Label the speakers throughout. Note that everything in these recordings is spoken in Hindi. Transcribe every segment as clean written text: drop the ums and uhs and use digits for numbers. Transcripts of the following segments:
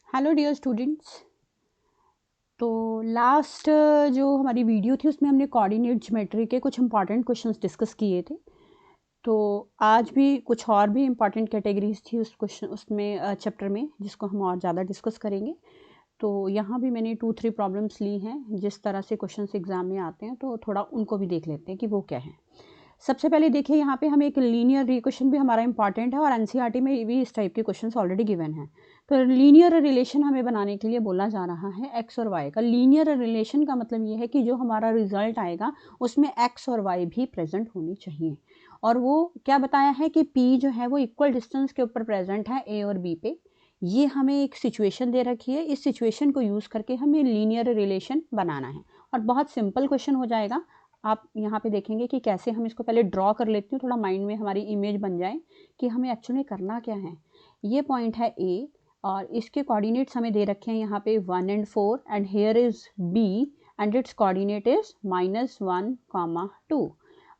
Speaker 1: Hello dear students. तो लास्ट जो हमारी वीडियो थी उसमें हमने कोऑर्डिनेट ज्योमेट्री के कुछ इंपॉर्टेंट क्वेश्चंस डिस्कस किए थे। तो आज भी कुछ और भी इम्पॉर्टेंट कैटेगरीज थी उस क्वेश्चन उसमें चैप्टर में, जिसको हम और ज़्यादा डिस्कस करेंगे। तो यहाँ भी मैंने 2-3 प्रॉब्लम्स ली हैं जिस तरह से क्वेश्चंस एग्जाम में आते हैं, तो थोड़ा उनको भी देख लेते हैं कि वो क्या है। सबसे पहले देखिए, यहाँ पे हमें एक लीनियर रिक्वेशन भी हमारा इंपॉर्टेंट है और एनसीईआरटी में भी इस टाइप के क्वेश्चंस ऑलरेडी गिवन हैं। तो लीनियर रिलेशन हमें बनाने के लिए बोला जा रहा है एक्स और वाई का। लीनियर रिलेशन का मतलब ये है कि जो हमारा रिजल्ट आएगा उसमें एक्स और वाई भी प्रेजेंट होनी चाहिए। और वो क्या बताया है कि पी जो है वो इक्वल डिस्टेंस के ऊपर प्रेजेंट है ए और बी पे। ये हमें एक सिचुएशन दे रखी है, इस सिचुएशन को यूज़ करके हमें लीनियर रिलेशन बनाना है और बहुत सिंपल क्वेश्चन हो जाएगा। आप यहाँ पे देखेंगे कि कैसे हम इसको पहले ड्रॉ कर लेती हूँ, थोड़ा माइंड में हमारी इमेज बन जाए कि हमें एक्चुअली करना क्या है। ये पॉइंट है ए और इसके कोऑर्डिनेट्स हमें दे रखे हैं यहाँ पे 1 and 4 and here is B and its coordinate is -1, 2।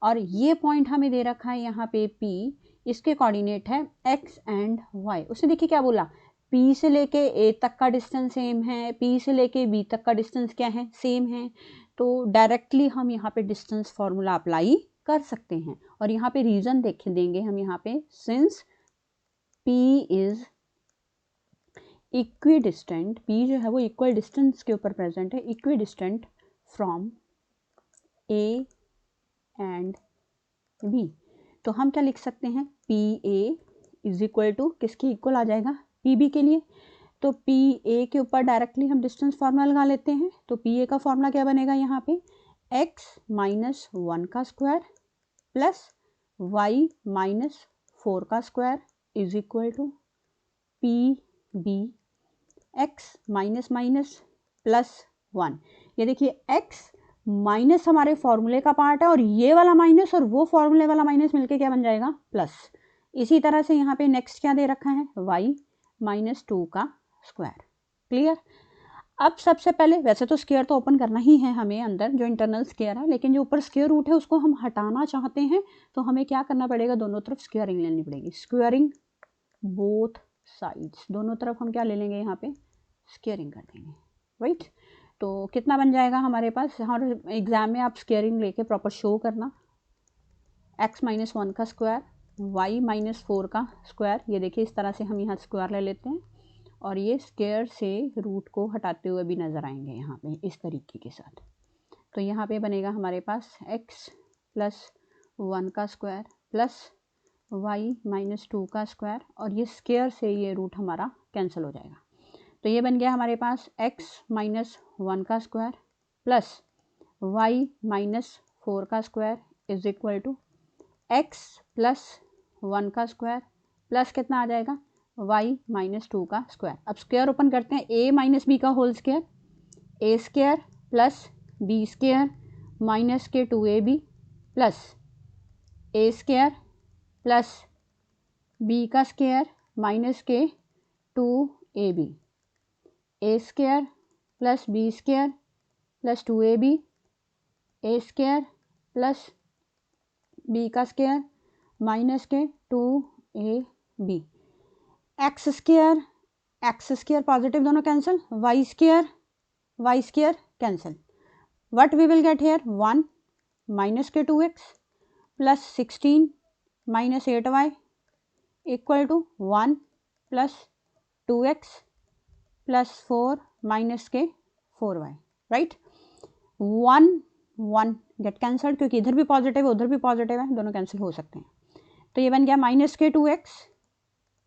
Speaker 1: और ये पॉइंट हमें दे रखा है यहाँ पे पी, इसके कोऑर्डिनेट है एक्स एंड वाई। उसने देखिए क्या बोला, पी से लेके ए तक का डिस्टेंस सेम है, पी से लेके बी तक का डिस्टेंस क्या है, सेम है। तो डायरेक्टली हम यहाँ पे डिस्टेंस फार्मूला अप्लाई कर सकते हैं और यहाँ पे रीजन देख देंगे हम यहाँ पे, since P is equi distant, P जो है वो इक्वल डिस्टेंस के ऊपर प्रेजेंट है, equidistant from A and B। तो हम क्या लिख सकते हैं, P A is equal to किसके इक्वल आ जाएगा, पी बी के लिए। तो पी ए के ऊपर डायरेक्टली हम डिस्टेंस फार्मूला लगा लेते हैं। तो पी ए का फार्मूला क्या बनेगा यहाँ पे, x -1 का स्क्वायर प्लस y -4 का square is equal to P B X minus minus plus 1। ये देखिए x माइनस हमारे फॉर्मूले का पार्ट है और ये वाला माइनस और वो फॉर्मूले वाला माइनस मिलके क्या बन जाएगा, प्लस। इसी तरह से यहाँ पे नेक्स्ट क्या दे रखा है, y -2 का स्क्वायर। क्लियर। अब सबसे पहले वैसे तो स्क्वायर तो ओपन करना ही है हमें अंदर, जो इंटरनल स्क्वायर है, लेकिन जो ऊपर स्क्वायर रूट है उसको हम हटाना चाहते हैं तो हमें क्या करना पड़ेगा, दोनों तरफ स्क्वायरिंग लेनी पड़ेगी। स्क्वायरिंग बोथ साइड्स, दोनों तरफ हम क्या ले लेंगे, यहाँ पे स्क्वायरिंग कर देंगे। राइट। तो कितना बन जाएगा हमारे पास, हर एग्जाम में आप स्क्वायरिंग लेके प्रॉपर शो करना। x -1 का स्क्वायर, y -4 का स्क्वायर, ये देखिए इस तरह से हम यहाँ स्क्वायर ले लेते हैं और ये स्क्वायर से रूट को हटाते हुए भी नज़र आएंगे यहाँ पे इस तरीके के साथ। तो यहाँ पे बनेगा हमारे पास x +1 का स्क्वायर प्लस y -2 का स्क्वायर और ये स्क्वायर से ये रूट हमारा कैंसिल हो जाएगा। तो ये बन गया हमारे पास x -1 का स्क्वायर प्लस y -4 का square is equal to x +1 का स्क्वायर प्लस कितना आ जाएगा, y -2 का स्क्वायर। अब स्क्वायर ओपन करते हैं, a - b का whole square, a square plus b square minus के 2ab plus a square plus b का स्क्वायर माइनस के 2ab, a square plus b square plus 2ab, a square plus b का स्क्वायर माइनस के 2ab, एक्स स्क्वायर पॉजिटिव दोनों cancel, y square cancel. What we will get here, 1 minus के 2x plus 16 minus 8y equal to 1 plus 2x plus 4 minus के 4y। राइट। 1 1 गेट कैंसल्ड क्योंकि इधर भी पॉजिटिव है उधर भी पॉजिटिव है, दोनों कैंसिल हो सकते हैं। तो ये बन गया माइनस के 2x,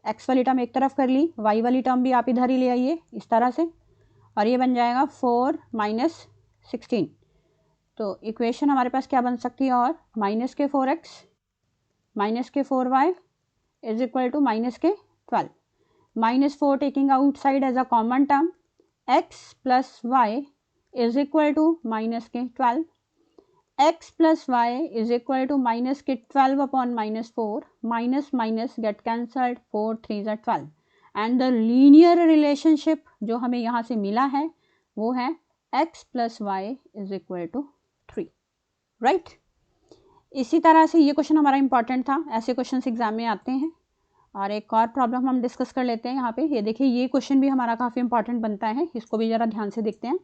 Speaker 1: x वाली टर्म एक तरफ कर ली, y वाली टर्म भी आप इधर ही ले आइए इस तरह से, और ये बन जाएगा 4 माइनस 16। तो इक्वेशन हमारे पास क्या बन सकती है, और माइनस के 4x माइनस के 4y is equal to minus के 12, -4 taking outside as a common term, x plus y is equal to minus के 12, x plus y is equal to minus के 12 upon -4, minus minus get cancelled, 4 3 ज़ा 12 एंड द लीनियर रिलेशनशिप जो हमें यहाँ से मिला है वो है x plus y is equal to 3। Right. इसी तरह से ये क्वेश्चन हमारा इंपॉर्टेंट था, ऐसे क्वेश्चन एग्जाम में आते हैं। और एक और प्रॉब्लम हम डिस्कस कर लेते हैं यहाँ पे। ये देखिए, ये क्वेश्चन भी हमारा काफ़ी इंपॉर्टेंट बनता है, इसको भी ज़रा ध्यान से देखते हैं।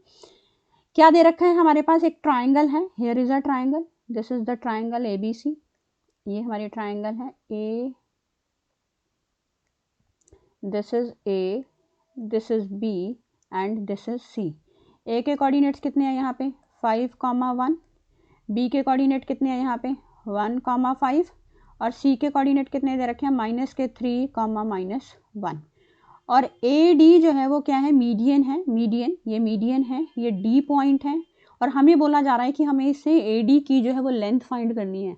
Speaker 1: क्या दे रखा है हमारे पास, एक ट्राइंगल है, here is a triangle, this is the triangle ABC, ये हमारी ट्राइंगल है A, this is A, this is B and this is C। A के कोऑर्डिनेट्स कितने हैं यहाँ पे 5,1, B के कोऑर्डिनेट कितने हैं यहाँ पे 1,5 और C के कोऑर्डिनेट कितने दे रखे हैं -3,-1। और AD जो है वो क्या है, मीडियन है, मीडियन, ये मीडियन है, ये D पॉइंट है और हमें बोला जा रहा है कि हमें इससे AD की जो है वो लेंथ फाइंड करनी है।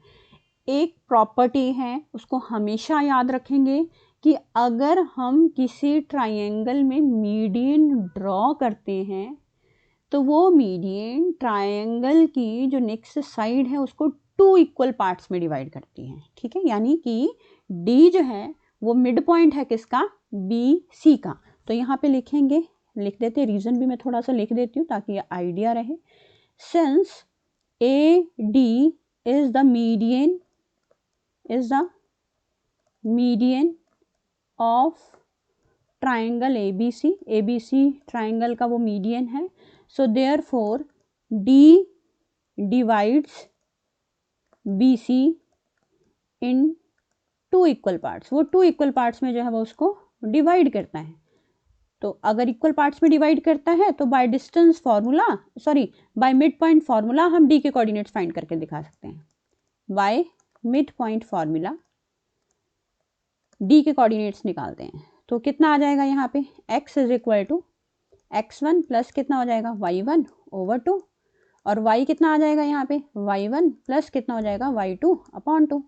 Speaker 1: एक प्रॉपर्टी है, उसको हमेशा याद रखेंगे कि अगर हम किसी ट्रायंगल में मीडियन ड्रॉ करते हैं तो वो मीडियन ट्रायंगल की जो नेक्स्ट साइड है उसको 2 इक्वल पार्ट्स में डिवाइड करती है, ठीक है। यानी कि D जो है वो मिड पॉइंट है किसका, BC का। तो यहाँ पे लिखेंगे, लिख देते, रीजन भी मैं थोड़ा सा लिख देती हूँ ताकि ये आइडिया रहे। Since AD is the median of triangle ABC triangle का वो मीडियन है, so therefore D divides BC इन 2 इक्वल पार्ट्स। वो 2 इक्वल पार्ट्स में जो है वो उसको डिवाइड करता है। तो अगर इक्वल पार्ट्स में डिवाइड करता है तो by distance formula, sorry by midpoint formula हम D के कोऑर्डिनेट्स फाइंड करके दिखा सकते हैं। By midpoint formula D के कोऑर्डिनेट्स निकालते हैं तो कितना आ जाएगा यहाँ पे x is equal to x1 plus कितना हो जाएगा y1 ओवर 2 और y कितना आ जाएगा यहाँ पे y1 प्लस कितना हो जाएगा y2 अपॉन 2।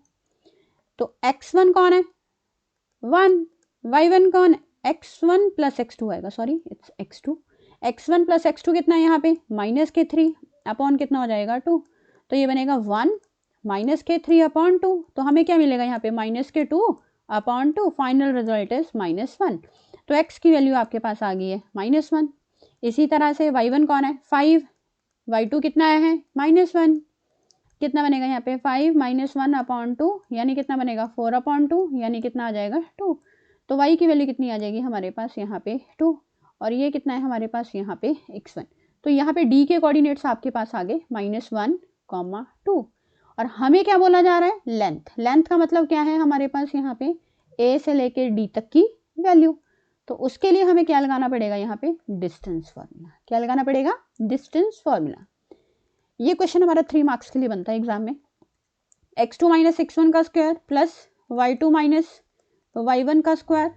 Speaker 1: तो x1 कौन है 1, y1 कौन है x1 प्लस x2 आएगा, sorry it's x2, x1 plus x2 कितना है यहाँ पे -3 अपॉन कितना हो जाएगा 2। तो ये बनेगा 1 -3 अपॉन 2। तो हमें क्या मिलेगा यहाँ पे -2 अपॉन 2, फाइनल रिजल्ट इज -1। तो x की वैल्यू आपके पास आ गई है -1। इसी तरह से y1 कौन है 5, y2 कितना आया है -1, कितना बनेगा यहाँ पे 5 -1 अपॉन 2 यानी कितना बनेगा 4 अपॉन 2 यानी कितना आ जाएगा 2। तो y की वैल्यू कितनी आ जाएगी हमारे पास यहाँ पे 2 और ये कितना है हमारे पास यहाँ पे x1। तो यहाँ पे D के कोऑर्डिनेट्स आपके पास आ गए -1, 2 और हमें क्या बोला जा रहा है लेंथ। लेंथ का मतलब क्या है हमारे पास यहाँ पे A से लेकर D तक की वैल्यू। तो उसके लिए हमें क्या लगाना पड़ेगा यहाँ पे डिस्टेंस फार्मूला। क्या लगाना पड़ेगा डिस्टेंस फार्मूला। ये क्वेश्चन हमारा 3 मार्क्स के लिए बनता है एग्जाम में। x2 माइनस x1 का square plus y2 minus y1 का स्क्वायर।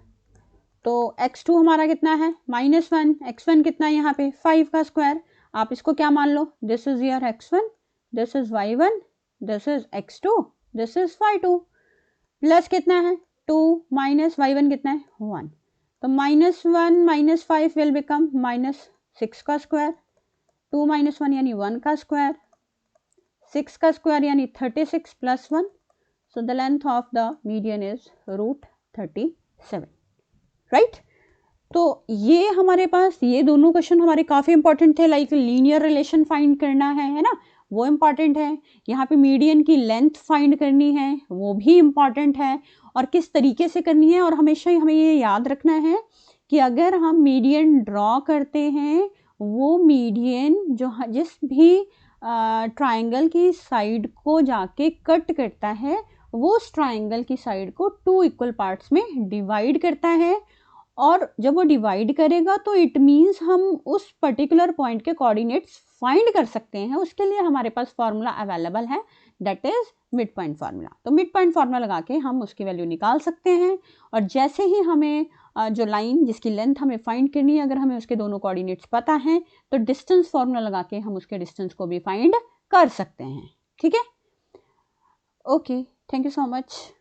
Speaker 1: तो x2 हमारा कितना है -1, x1 कितना है यहाँ पे 5 का स्क्वायर। आप इसको क्या मान लो, this is your x1, this is y1, this is x2, this is y2 plus कितना है 2 माइनस y1 कितना है 1। तो -1 माइनस 5 विल बिकम -6 का स्क्वायर, 2 माइनस 1 यानी 1 का स्क्वायर, 6 का स्क्वायर यानी 36 plus 1। So the length of the median is √37, right. तो ये हमारे पास ये दोनों क्वेश्चन हमारे काफ़ी इंपॉर्टेंट थे, लाइक लीनियर रिलेशन फाइंड करना है ना, वो इम्पॉर्टेंट है। यहाँ पे मीडियन की लेंथ फाइंड करनी है, वो भी इम्पॉर्टेंट है, और किस तरीके से करनी है। और हमेशा हमें ये याद रखना है कि अगर हम मीडियन ड्रॉ करते हैं, वो मीडियन जो जिस भी ट्राइंगल की साइड को जाके कट करता है, वो उस ट्राइंगल की साइड को 2 इक्वल पार्ट्स में डिवाइड करता है। और जब वो डिवाइड करेगा तो इट मीन्स हम उस पर्टिकुलर पॉइंट के कोऑर्डिनेट्स फाइंड कर सकते हैं। उसके लिए हमारे पास फार्मूला अवेलेबल है, that is mid point formula. तो मिड पॉइंट फार्मूला लगा के हम उसकी वैल्यू निकाल सकते हैं। और जैसे ही हमें जो लाइन जिसकी लेंथ हमें फाइंड करनी है, अगर हमें उसके दोनों कोऑर्डिनेट्स पता हैं तो डिस्टेंस फार्मूला लगा के हम उसके डिस्टेंस को भी फाइंड कर सकते हैं। ठीक है, okay, thank you so much.